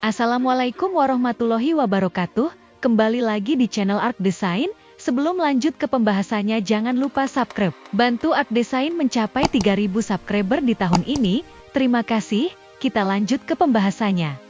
Assalamualaikum warahmatullahi wabarakatuh. Kembali lagi di channel Arc Design. Sebelum lanjut ke pembahasannya, jangan lupa subscribe. Bantu Arc Design mencapai 3000 subscriber di tahun ini. Terima kasih. Kita lanjut ke pembahasannya.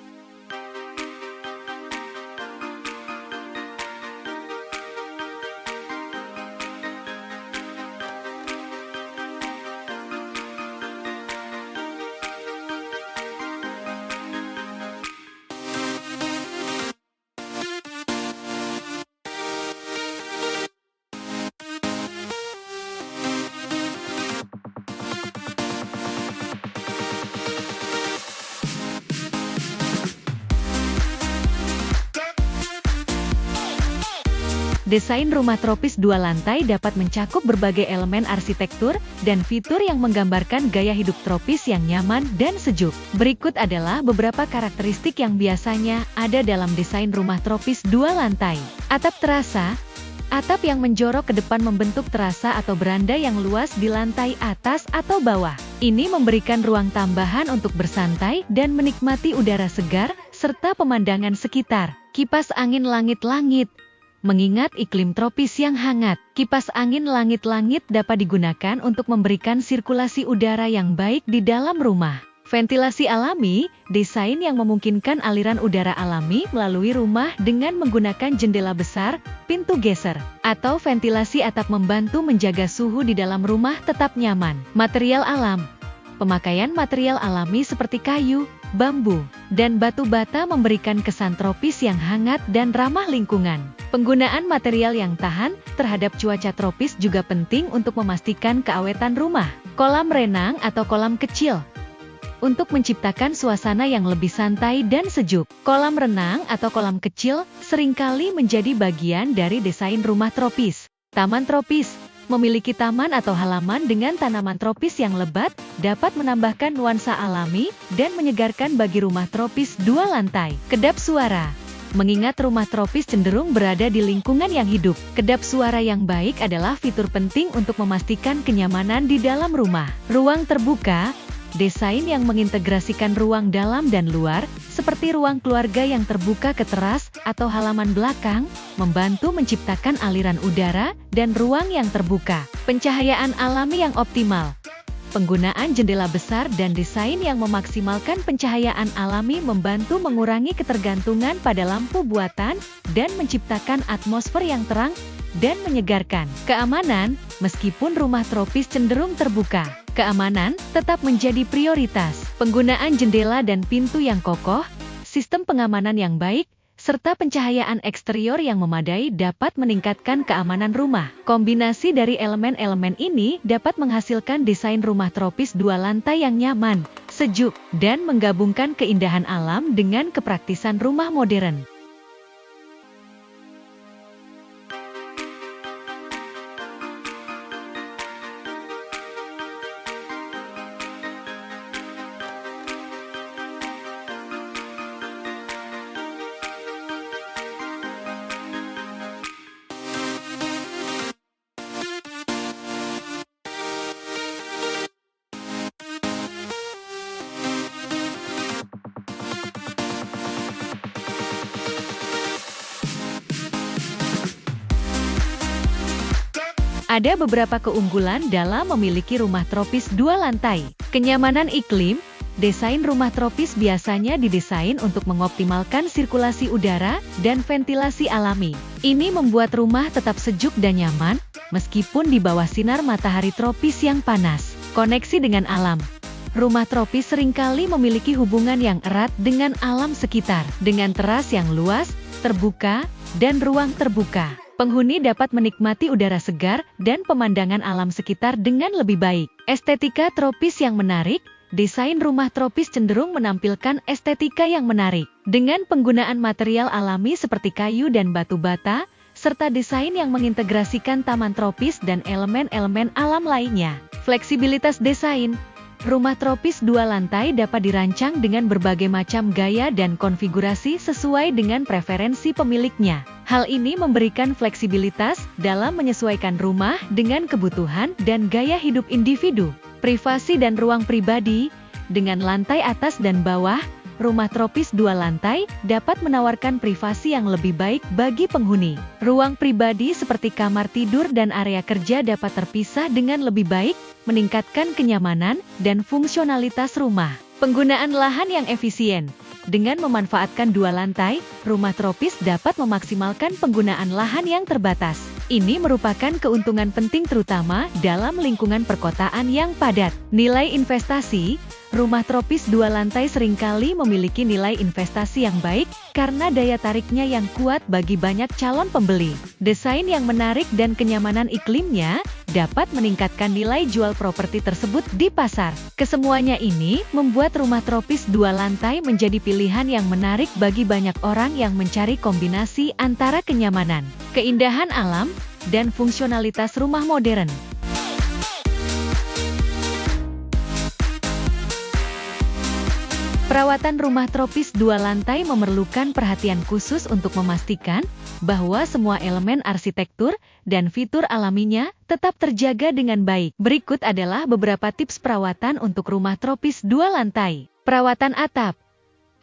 Desain rumah tropis 2 lantai dapat mencakup berbagai elemen arsitektur dan fitur yang menggambarkan gaya hidup tropis yang nyaman dan sejuk. Berikut adalah beberapa karakteristik yang biasanya ada dalam desain rumah tropis 2 lantai. Atap terasa. Atap yang menjorok ke depan membentuk terasa atau beranda yang luas di lantai atas atau bawah. Ini memberikan ruang tambahan untuk bersantai dan menikmati udara segar serta pemandangan sekitar. Kipas angin langit-langit. Mengingat iklim tropis yang hangat, kipas angin langit-langit dapat digunakan untuk memberikan sirkulasi udara yang baik di dalam rumah. Ventilasi alami, desain yang memungkinkan aliran udara alami melalui rumah dengan menggunakan jendela besar, pintu geser, atau ventilasi atap membantu menjaga suhu di dalam rumah tetap nyaman. Material alam. Pemakaian material alami seperti kayu, bambu, dan batu bata memberikan kesan tropis yang hangat dan ramah lingkungan. Penggunaan material yang tahan terhadap cuaca tropis juga penting untuk memastikan keawetan rumah. Kolam renang atau kolam kecil. Untuk menciptakan suasana yang lebih santai dan sejuk, kolam renang atau kolam kecil seringkali menjadi bagian dari desain rumah tropis. Taman tropis. Memiliki taman atau halaman dengan tanaman tropis yang lebat dapat menambahkan nuansa alami dan menyegarkan bagi rumah tropis 2 lantai. Kedap suara. Mengingat rumah tropis cenderung berada di lingkungan yang hidup, kedap suara yang baik adalah fitur penting untuk memastikan kenyamanan di dalam rumah. Ruang terbuka. Desain yang mengintegrasikan ruang dalam dan luar, seperti ruang keluarga yang terbuka ke teras atau halaman belakang, membantu menciptakan aliran udara dan ruang yang terbuka. Pencahayaan alami yang optimal. Penggunaan jendela besar dan desain yang memaksimalkan pencahayaan alami membantu mengurangi ketergantungan pada lampu buatan dan menciptakan atmosfer yang terang dan menyegarkan. Keamanan, meskipun rumah tropis cenderung terbuka, keamanan tetap menjadi prioritas. Penggunaan jendela dan pintu yang kokoh, sistem pengamanan yang baik, serta pencahayaan eksterior yang memadai dapat meningkatkan keamanan rumah. Kombinasi dari elemen-elemen ini dapat menghasilkan desain rumah tropis 2 lantai yang nyaman, sejuk, dan menggabungkan keindahan alam dengan kepraktisan rumah modern. Ada beberapa keunggulan dalam memiliki rumah tropis 2 lantai. Kenyamanan iklim. Desain rumah tropis biasanya didesain untuk mengoptimalkan sirkulasi udara dan ventilasi alami. Ini membuat rumah tetap sejuk dan nyaman, meskipun di bawah sinar matahari tropis yang panas. Koneksi dengan alam. Rumah tropis seringkali memiliki hubungan yang erat dengan alam sekitar, dengan teras yang luas, terbuka, dan ruang terbuka. Penghuni dapat menikmati udara segar dan pemandangan alam sekitar dengan lebih baik. Estetika tropis yang menarik. Desain rumah tropis cenderung menampilkan estetika yang menarik. Dengan penggunaan material alami seperti kayu dan batu bata, serta desain yang mengintegrasikan taman tropis dan elemen-elemen alam lainnya. Fleksibilitas desain. Rumah tropis 2 lantai dapat dirancang dengan berbagai macam gaya dan konfigurasi sesuai dengan preferensi pemiliknya. Hal ini memberikan fleksibilitas dalam menyesuaikan rumah dengan kebutuhan dan gaya hidup individu. Privasi dan ruang pribadi. Dengan lantai atas dan bawah, rumah tropis 2 lantai dapat menawarkan privasi yang lebih baik bagi penghuni. Ruang pribadi seperti kamar tidur dan area kerja dapat terpisah dengan lebih baik, meningkatkan kenyamanan dan fungsionalitas rumah. Penggunaan lahan yang efisien. Dengan memanfaatkan 2 lantai, rumah tropis dapat memaksimalkan penggunaan lahan yang terbatas. Ini merupakan keuntungan penting terutama dalam lingkungan perkotaan yang padat. Nilai investasi. Rumah tropis 2 lantai seringkali memiliki nilai investasi yang baik karena daya tariknya yang kuat bagi banyak calon pembeli. Desain yang menarik dan kenyamanan iklimnya dapat meningkatkan nilai jual properti tersebut di pasar. Kesemuanya ini membuat rumah tropis 2 lantai menjadi pilihan yang menarik bagi banyak orang yang mencari kombinasi antara kenyamanan, keindahan alam, dan fungsionalitas rumah modern. Perawatan rumah tropis 2 lantai memerlukan perhatian khusus untuk memastikan bahwa semua elemen arsitektur dan fitur alaminya tetap terjaga dengan baik. Berikut adalah beberapa tips perawatan untuk rumah tropis 2 lantai. Perawatan atap.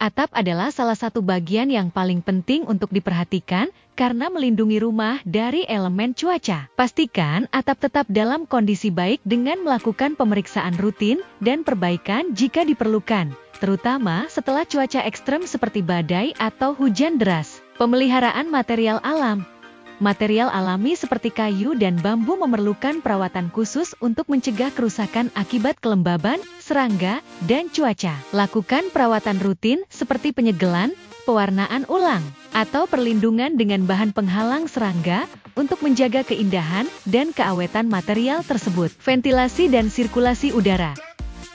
Atap adalah salah satu bagian yang paling penting untuk diperhatikan karena melindungi rumah dari elemen cuaca. Pastikan atap tetap dalam kondisi baik dengan melakukan pemeriksaan rutin dan perbaikan jika diperlukan, terutama setelah cuaca ekstrem seperti badai atau hujan deras. Pemeliharaan material alam. Material alami seperti kayu dan bambu memerlukan perawatan khusus untuk mencegah kerusakan akibat kelembaban, serangga, dan cuaca. Lakukan perawatan rutin seperti penyegelan, pewarnaan ulang, atau perlindungan dengan bahan penghalang serangga untuk menjaga keindahan dan keawetan material tersebut. Ventilasi dan sirkulasi udara.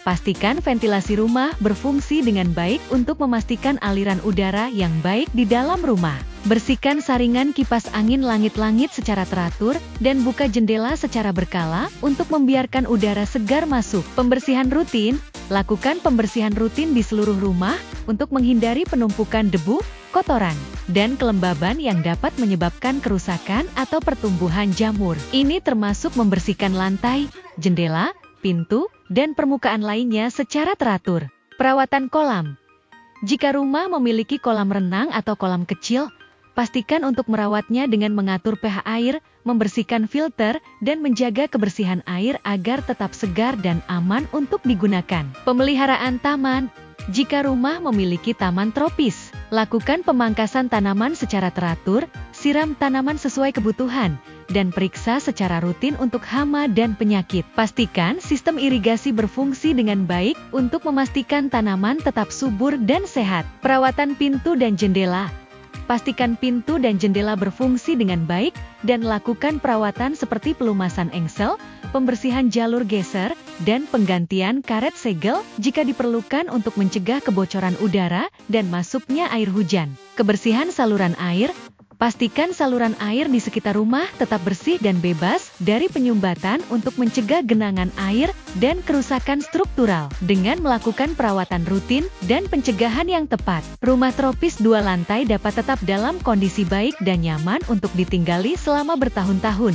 Pastikan ventilasi rumah berfungsi dengan baik untuk memastikan aliran udara yang baik di dalam rumah. Bersihkan saringan kipas angin langit-langit secara teratur dan buka jendela secara berkala untuk membiarkan udara segar masuk. Pembersihan rutin. Lakukan pembersihan rutin di seluruh rumah untuk menghindari penumpukan debu, kotoran, dan kelembaban yang dapat menyebabkan kerusakan atau pertumbuhan jamur. Ini termasuk membersihkan lantai, jendela, pintu, dan permukaan lainnya secara teratur. Perawatan kolam. Jika rumah memiliki kolam renang atau kolam kecil, pastikan untuk merawatnya dengan mengatur pH air, membersihkan filter, dan menjaga kebersihan air agar tetap segar dan aman untuk digunakan. Pemeliharaan taman. Jika rumah memiliki taman tropis, lakukan pemangkasan tanaman secara teratur, siram tanaman sesuai kebutuhan, dan periksa secara rutin untuk hama dan penyakit. Pastikan sistem irigasi berfungsi dengan baik untuk memastikan tanaman tetap subur dan sehat. Perawatan pintu dan jendela. Pastikan pintu dan jendela berfungsi dengan baik dan lakukan perawatan seperti pelumasan engsel, pembersihan jalur geser, dan penggantian karet segel jika diperlukan untuk mencegah kebocoran udara dan masuknya air hujan. Kebersihan saluran air. Pastikan saluran air di sekitar rumah tetap bersih dan bebas dari penyumbatan untuk mencegah genangan air dan kerusakan struktural. Dengan melakukan perawatan rutin dan pencegahan yang tepat, rumah tropis 2 lantai dapat tetap dalam kondisi baik dan nyaman untuk ditinggali selama bertahun-tahun.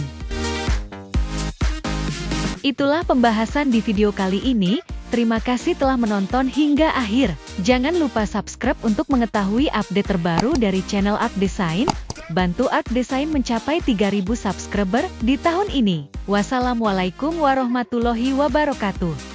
Itulah pembahasan di video kali ini. Terima kasih telah menonton hingga akhir. Jangan lupa subscribe untuk mengetahui update terbaru dari channel Art Design. Bantu Art Design mencapai 3.000 subscriber di tahun ini. Wassalamualaikum warahmatullahi wabarakatuh.